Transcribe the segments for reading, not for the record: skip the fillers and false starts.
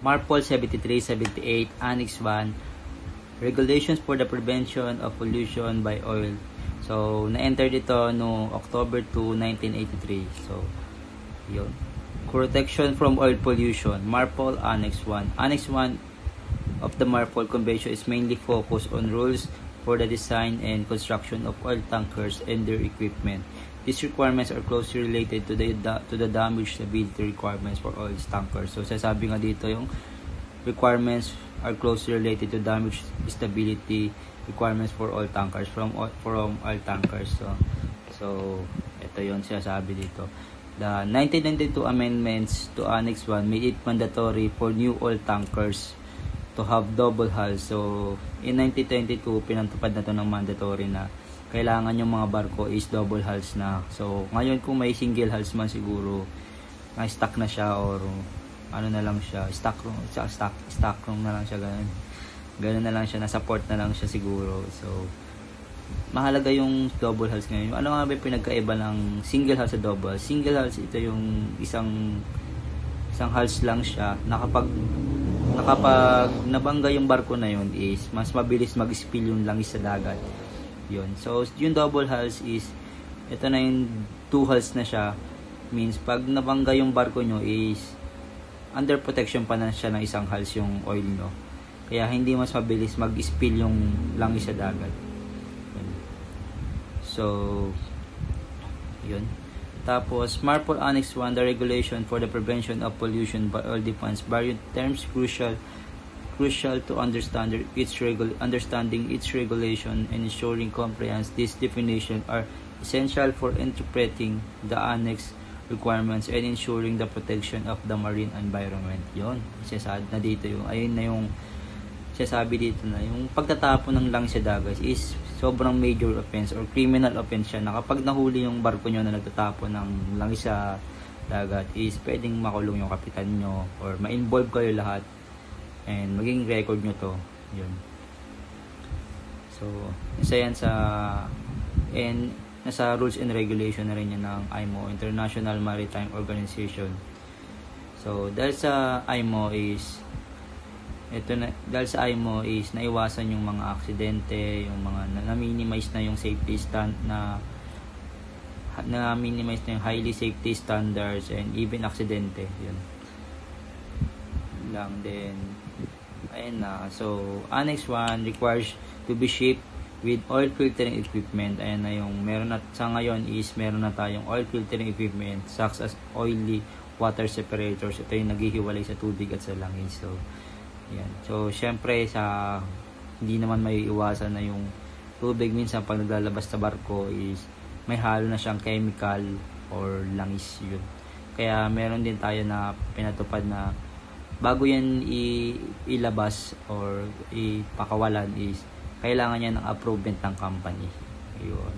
MARPOL 73-78 Annex 1, Regulations for the Prevention of Pollution by Oil. So, na-enter dito no October 2, 1983. So, yun. Protection from Oil Pollution, MARPOL Annex 1. Annex 1 of the MARPOL Convention is mainly focused on rules for the design and construction of oil tankers and their equipment. These requirements are closely related to the damage stability requirements for oil tankers. So, sasabi nga dito yung requirements are closely related to damage stability requirements for oil tankers from oil tankers. So ito yon sinasabi dito. The 1992 amendments to Annex 1 made it mandatory for new oil tankers to have double hulls. So, in 1922, pinantupad na to ng mandatory na kailangan yung mga barko is double hulls na. So, ngayon kung may single hulls man siguro, na-stuck na siya or ano na lang siya, stock room na lang siya, ganun na lang siya, nasa port na lang siya siguro. So, mahalaga yung double hulls ngayon. Ano nga ba pinagkaiba ng single hulls sa double? Single hulls, ito yung isang hulls lang siya na kapag nabangga yung barko na yun is mas mabilis mag-spill yung langis sa dagat. Yun. So, yung double hulls is, ito na yung two hulls na siya. Means, pag nabangga yung barko nyo is, under protection pa na siya ng isang hulls yung oil nyo. Kaya, hindi mas mabilis mag-spill yung langis sa dagat. Yun. So, yun. Tapos, MARPOL Annex 1, the regulation for the prevention of pollution by oil defines various terms crucial to understanding its regulation and ensuring compliance. These definitions are essential for interpreting the annex requirements and ensuring the protection of the marine environment. Yon, sinasabi na dito yung, ayun na yung sinasabi dito na yung pagtatapon ng langis sa dagat is sobrang major offense or criminal offense siya, na kapag nahuli yung barko nyo na nagtatapon ng langis sa dagat is pwedeng makulong yung kapitan nyo or ma-involve kayo lahat and maging record nyo to. Yun. So, isa yan sa and nasa rules and regulation na rin yan ng IMO, International Maritime Organization. So, dahil sa IMO is naiwasan yung mga aksidente, yung mga na-minimize na yung safety na-minimize na yung highly safety standards and even aksidente. Yun lang din. Ayun na. So, Annex 1 requires to be shipped with oil filtering equipment. Ayan na yung meron na sa ngayon is meron na tayong oil filtering equipment such as oily water separators. Ito yung naghihiwalay sa tubig at sa langis. So, yan. So, syempre hindi naman may iwasan na yung tubig minsan pag naglalabas sa barko is may halo na siyang chemical or langis yun. Kaya meron din tayo na pinatupad na bago yan ilabas or ipakawalan is kailangan niya ng approval ng company. Ayun.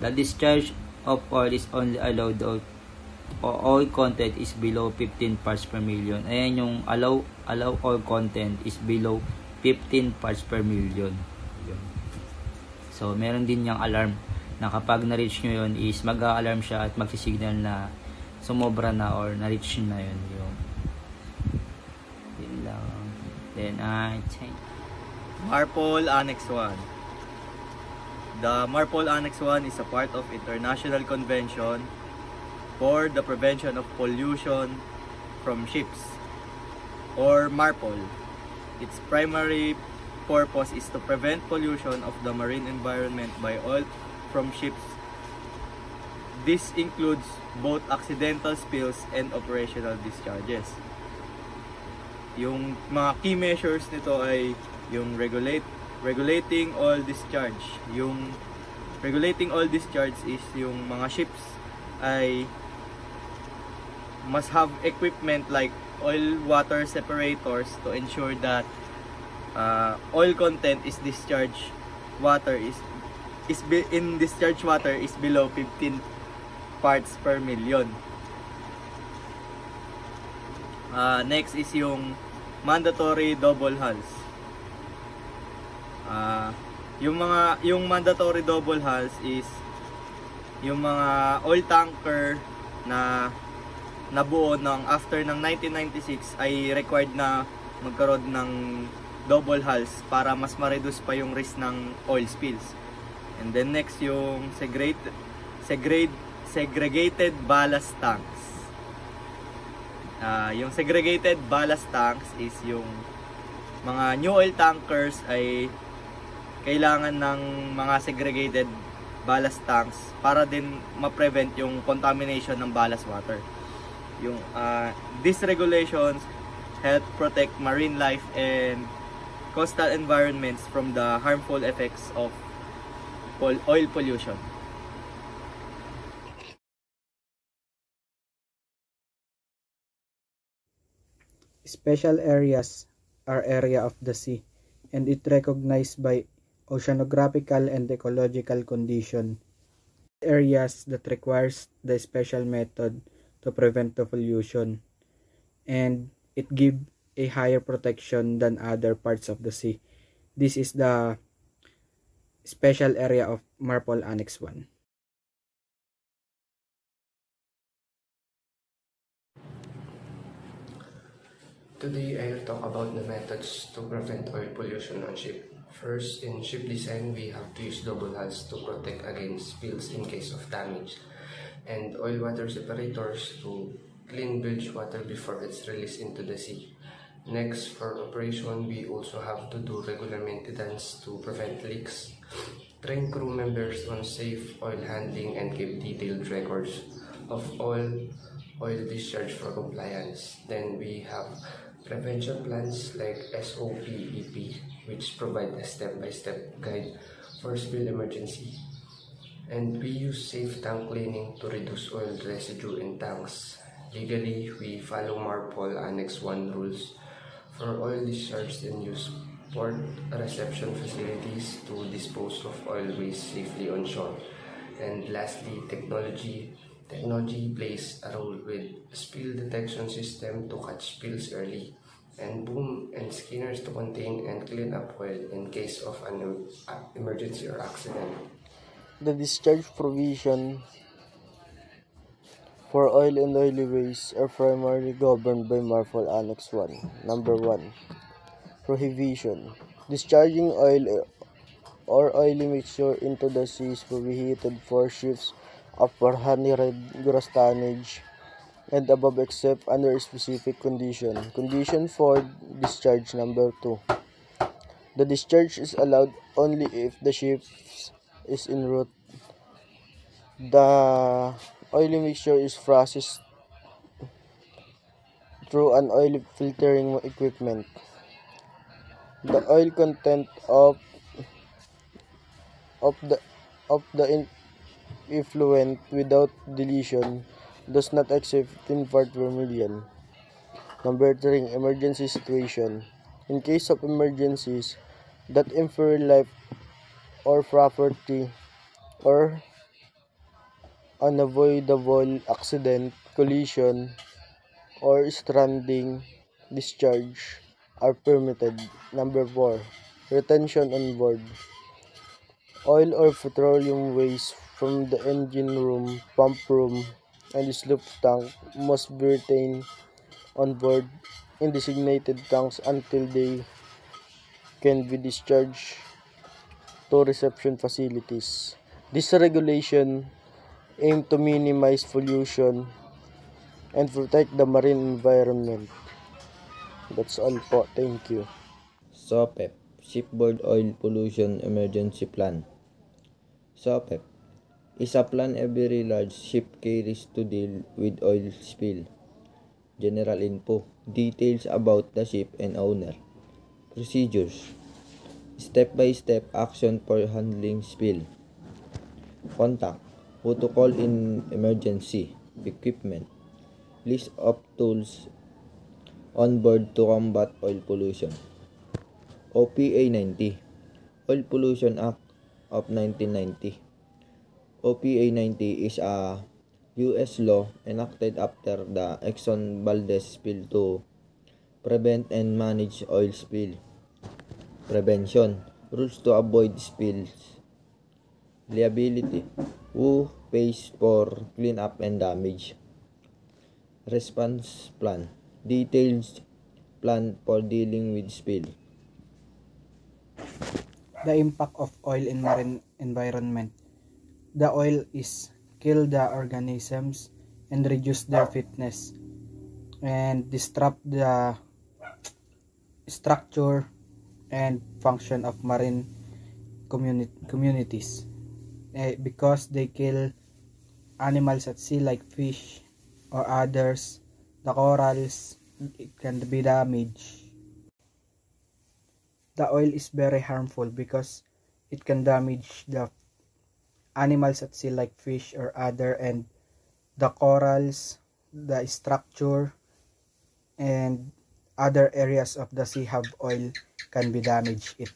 The discharge of oil is only allowed o oil content is below 15 parts per million. Ayan yung allow oil content is below 15 parts per million. Ayun. So meron din yung alarm na kapag na-reach nyo yun is mag-a-alarm siya at magsisignal na sumobra na or na-reach na yun. Then MARPOL Annex 1. The MARPOL Annex 1 is a part of International Convention for the Prevention of Pollution from Ships, or MARPOL. Its primary purpose is to prevent pollution of the marine environment by oil from ships. This includes both accidental spills and operational discharges. Yung mga key measures nito ay yung regulating oil discharge. Yung regulating oil discharge is yung mga ships ay must have equipment like oil water separators to ensure that oil content is discharged water is below 15 parts per million. Next is yung mandatory double hulls. Yung mandatory double hulls is yung mga oil tanker na nabuo after ng 1996 ay required na magkaroon ng double hulls para mas ma-reduce pa yung risk ng oil spills. And then next yung segregated ballast tanks. Yung segregated ballast tanks is yung mga new oil tankers ay kailangan ng mga segregated ballast tanks para din ma-prevent yung contamination ng ballast water. These regulations help protect marine life and coastal environments from the harmful effects of oil pollution. Special areas are area of the sea, and it recognized by oceanographical and ecological condition. Areas that requires the special method to prevent the pollution, and it give a higher protection than other parts of the sea. This is the special area of MARPOL Annex 1. Today, I'll talk about the methods to prevent oil pollution on ship. First, in ship design, we have to use double hulls to protect against spills in case of damage, and oil water separators to clean bilge water before it's released into the sea. Next, for operation, we also have to do regular maintenance to prevent leaks, train crew members on safe oil handling, and keep detailed records of oil discharge for compliance. Then we have prevention plans like SOP-EP, which provide a step-by-step guide for spill emergency. And we use safe tank cleaning to reduce oil residue in tanks. Legally, we follow MARPOL Annex 1 rules for oil discharge and use port reception facilities to dispose of oil waste safely on shore. And lastly, technology plays a role with spill detection system to catch spills early, and boom and skinners to contain and clean up oil in case of an emergency or accident. The discharge provision for oil and oily waste are primarily governed by MARPOL Annex 1. Number 1. Prohibition. Discharging oil or oily mixture into the sea is prohibited for ships of 400 gross tonnage and above except under a specific condition. Condition for discharge. Number 2. The discharge is allowed only if the ship is en route. The oily mixture is processed through an oil filtering equipment. The oil content of the effluent without dilution does not exceed 15 parts per million. Number 3. Emergency situation. In case of emergencies that imperil life or property or unavoidable accident, collision, or stranding, discharge are permitted. Number 4. Retention on board. Oil or petroleum waste from the engine room, pump room, and sloop tank must be retained on board in designated tanks until they can be discharged to reception facilities. This regulation aims to minimize pollution and protect the marine environment. That's all po. Thank you. SOPEP, Shipboard Oil Pollution Emergency Plan. SOPEP is a plan every large ship carries to deal with oil spill. General info, details about the ship and owner. Procedures, step-by-step action for handling spill. Contact, who to call in emergency. Equipment, list of tools on board to combat oil pollution. OPA 90, Oil Pollution Act of 1990. OPA 90 is a U.S. law enacted after the Exxon Valdez spill to prevent and manage oil spill. Prevention, rules to avoid spills. Liability, who pays for cleanup and damage. response plan. Detailed plan for dealing with spill. The impact of oil in marine environment. The oil is kill the organisms and reduce their fitness and disrupt the structure and function of marine communities because they kill animals at sea like fish or others. The corals, it can be damaged. The oil is very harmful because it can damage the animals at sea like fish or other, and the corals, the structure, and other areas of the sea have oil can be damaged it.